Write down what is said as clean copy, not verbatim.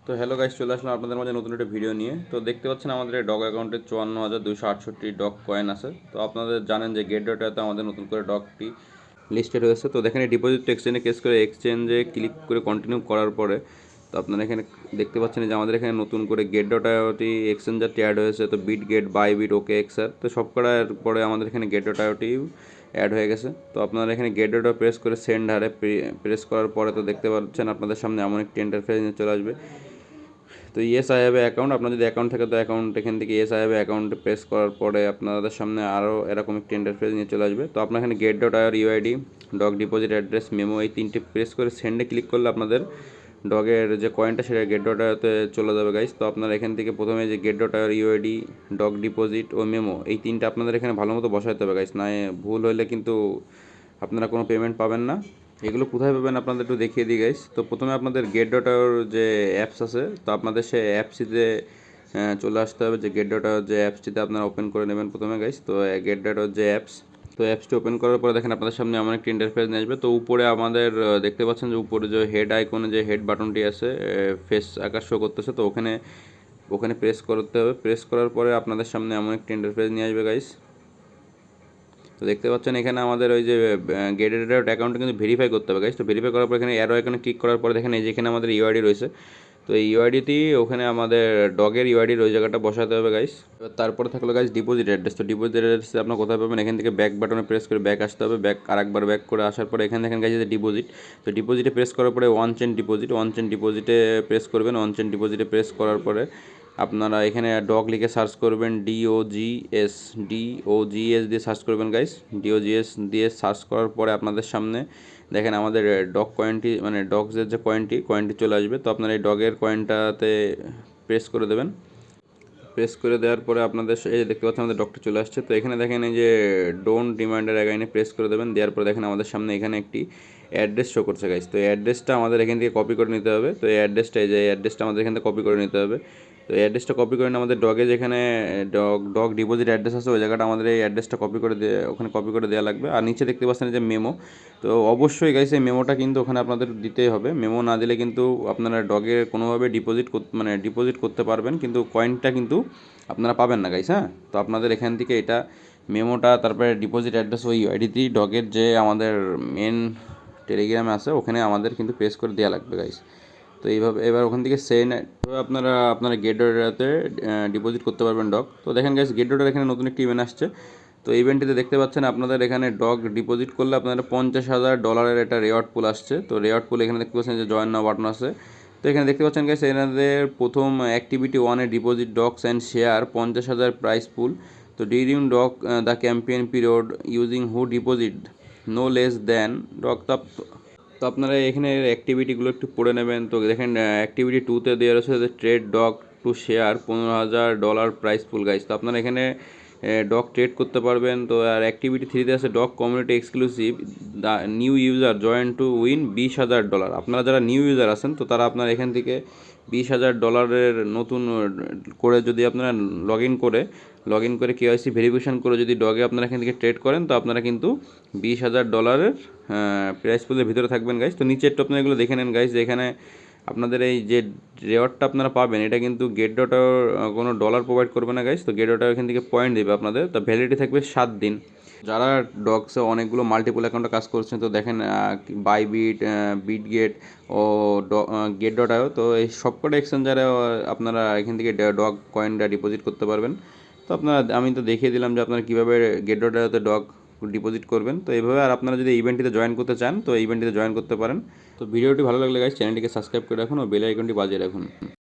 তো hello guys, চলে আসলাম আপনাদের মাঝে নতুন একটা ভিডিও নিয়ে। তো দেখতে পাচ্ছেন আমাদের ডগ অ্যাকাউন্টে 54,268 ডগ কয়েন আছে। তো আপনাদের জানেন যে গেট ডটাতে আমাদের নতুন করে ডগটি লিস্টেড হয়েছে। তো দেখেন ডিপোজিট টু এক্সচেঞ্জে কেস করে এক্সচেঞ্জে ক্লিক করে কন্টিনিউ করার পরে তো আপনারা এখানে দেখতে পাচ্ছেন যে আমাদের এখানে নতুন করে গেট ডটাটি এক্সচেঞ্জারটি অ্যাড হয়েছে। তো Bitget, Bybit, OKX, তো সব করার পরে আমাদের এখানে গেট ডটাটি অ্যাড হয়ে গেছে। তো আপনারা এখানে গেট ডটা প্রেস করে সেন্ড হারে প্রেস করার পরে তো দেখতে পাচ্ছেন আপনাদের সামনে এমন একটি ইন্টারফেস চলে আসবে। তো ইয়েস আই হ্যাভ অ্যাকাউন্ট, আপনার যদি অ্যাকাউন্ট থাকে তো অ্যাকাউন্ট এখান থেকে ইয়েস আই হ্যাভ অ্যাকাউন্টে প্রেস করার পরে আপনাদের সামনে আরও এরকম একটি ইন্টারফেস নিয়ে চলে আসবে। তো আপনার এখানে gate dot IR UID, dog deposit address, memo, এই তিনটে প্রেস করে সেন্ডে ক্লিক করলে আপনাদের ডগের যে কয়েনটা সেটা গেট ডট আইতে চলে যাবে গাইস। তো আপনারা এখান থেকে প্রথমে যে gate dot IR UID, dog deposit ও মেমো, এই তিনটা আপনাদের এখানে ভালো মতো বসাতে হবে গাইস, না ভুল হলে কিন্তু আপনারা কোনো পেমেন্ট পাবেন না। এগুলো কোথায় পাবেন আপনাদের একটু দেখিয়ে দিই গাইস। তো প্রথমে আপনাদের গেট ডটার যে অ্যাপস আছে, তো আপনাদের সেই অ্যাপসটিতে চলে আসতে হবে। যে গেট ডটার যে অ্যাপসটিতে আপনারা ওপেন করে নেবেন প্রথমে গাইস। তো গেট ডটার যে অ্যাপস, তো অ্যাপসটি ওপেন করার পরে দেখেন আপনাদের সামনে এমন একটি ইন্টারফেস নিয়ে আসবে। তো উপরে আমাদের দেখতে পাচ্ছেন যে উপরে যে হেড আইকনে যে হেড বাটনটি আছে, ফেস আকার শো করতেছে, তো ওখানে ওখানে প্রেস করতে হবে। প্রেস করার পরে আপনাদের সামনে এমন একটি ইন্টারফেস নিয়ে আসবে গাইস। তো দেখতে পাচ্ছেন এখানে আমাদের ওই যে গেটেড অ্যাকাউন্টটা কিন্তু ভেরিফাই করতে হবে গাইস। তো ভেরিফাই করার পর এখানে অ্যারো আইকনে ক্লিক করার পরে দেখেন এই যে এখানে আমাদের ইউআইডি রয়েছে। তো এই ইউআইডিটি ওখানে আমাদের ডগের ইউআইডির ওই জায়গাটা বসাতে হবে গাইস। এবার তারপরে থাকলো গাইস ডিপোজিট অ্যাড্রেস। তো ডিপোজিট অ্যাড্রেস আপনার কোথায় পাবেন, এখান থেকে ব্যাক বাটনে প্রেস করে ব্যাক আসতে হবে। ব্যাক আরেকবার ব্যাক করে আসার পরে এখানে দেখেন গাইস যে ডিপোজিট, তো ডিপোজিটে প্রেস করার পরে one chain deposit, one chain ডিপোজিটে প্রেস করবেন। ওয়ান চেন ডিপোজিটে প্রেস করার পরে আপনারা এখানে ডগ লিখে সার্চ করবেন, ডিওজিএস দিয়ে সার্চ করবেন গাইস। ডিওজিএস দিয়ে সার্চ করার পরে আপনাদের সামনে দেখেন আমাদের ডগ কয়েনটি, মানে ডগসের যে কয়েনটি চলে আসবে। তো আপনারা এই ডগের কয়েনটাতে প্রেস করে দেবেন। প্রেস করে দেওয়ার পরে আপনাদের এই যে দেখতে পাচ্ছেন আমাদের ডগটা চলে আসছে। তো এখানে দেখেন এই যে ডোন্ট রিমাইন্ডার অ্যাগাইনে প্রেস করে দেবেন। দেওয়ার পরে দেখেন আমাদের সামনে এখানে একটি অ্যাড্রেস শো করছে গাইস। তো এই অ্যাড্রেসটা আমাদের এখান থেকে কপি করে নিতে হবে। তো এই অ্যাড্রেসটা, এই যে অ্যাড্রেসটা আমাদের এখান থেকে কপি করে নিতে হবে। তো এই অ্যাড্রেসটা কপি করে নিয়ে আমাদের ডগে যেখানে ডগ ডিপোজিট অ্যাড্রেস আছে ওই জায়গাটা আমাদের এই অ্যাড্রেসটা কপি করে দিয়ে ওখানে কপি করে দেওয়া লাগবে। আর নিচে দেখতে পাচ্ছেন যে মেমো, তো অবশ্যই গাইস এই মেমোটা কিন্তু ওখানে আপনাদের দিতেই হবে। মেমো না দিলে কিন্তু আপনারা ডগে কোনোভাবে ডিপোজিট করতে পারবেন কিন্তু কয়েনটা কিন্তু আপনারা পাবেন না গাইস। হ্যাঁ, তো আপনাদের এখান থেকে এটা মেমোটা, তারপরে ডিপোজিট অ্যাড্রেস ওই আইডিতেই ডগের যে আমাদের মেন টেলিগ্রামে আছে ওখানে আমাদের কিন্তু প্রেস করে দেওয়া লাগবে গাইস। তো এইভাবে এবার ওখান থেকে আপনারা গেট ডটাতে ডিপোজিট করতে পারবেন ডগ। তো দেখেন গাইস গেট ডটার এখানে নতুন একটি ইভেন্ট আসছে। তো ইভেন্টটিতে দেখতে পাচ্ছেন আপনাদের এখানে ডগ ডিপোজিট করলে আপনাদের $50,000 একটা রেওয়ার্ড পুল আসছে। তো রেওয়ার্ড পুল এখানে দেখতে পাচ্ছেন যে জয়েন নাও বাটন আছে। তো এখানে দেখতে পাচ্ছেন গাইস এনাদের প্রথম অ্যাক্টিভিটি 1-এ deposit dogs and share 50,000 prize pool. তো during dog the campaign period using who deposit no less than dog. তো আপনারা এখানে অ্যাক্টিভিটিগুলো একটু পড়ে নেবেন। তো দেখেন অ্যাক্টিভিটি 2-তে দেওয়া রয়েছে trade dog to share $15,000 price pool guys. তো আপনারা এখানে ডগ ট্রেড করতে পারবেন। তো আর অ্যাক্টিভিটি 3-তে আছে dog community exclusive the new user join to win $20,000। আপনারা যারা নিউ ইউজার আছেন তো তারা আপনারা এখান থেকে $20,000 নতুন করে যদি আপনারা লগ ইন করে কেওয়াইসি ভেরিফিকেশন করে যদি ডগে আপনারা এখান থেকে ট্রেড করেন তো আপনারা কিন্তু $20,000 প্রাইস পুলের ভিতরে থাকবেন গাইস। তো নিচে একটু আপনারা এগুলো দেখে নেন গাইস, যে এখানে আপনাদের এই যে রেওয়ার্ডটা আপনারা পাবেন এটা কিন্তু গেট ডটার কোনো ডলার প্রোভাইড করবে না গাইস। তো গেট ডটার এখান থেকে পয়েন্ট দেবে আপনাদের। তো ভ্যালিডিটি থাকবে 7 দিন। যারা ডগসে অনেকগুলো মাল্টিপল অ্যাকাউন্টে কাজ করছেন তো দেখেন বাইবিট, বিটগেট ও গেট ডট আইও, তো এই সবকটা এক্সচেঞ্জারে আপনারা এখান থেকে ডগ কয়েনটা ডিপোজিট করতে পারবেন। তো আমি তো দেখিয়ে দিলাম যে আপনারা কীভাবে গেট ডট আইওতে ডগ ডিপোজিট করবেন। তো এইভাবে আর আপনারা যদি ইভেন্টটিতে জয়েন করতে চান তো ইভেন্টটিতে জয়েন করতে পারেন। তো ভিডিওটি ভালো লাগলে গাইস চ্যানেলটিকে সাবস্ক্রাইব করে রাখুন ও বেল আইকনটি বাজিয়ে রাখুন।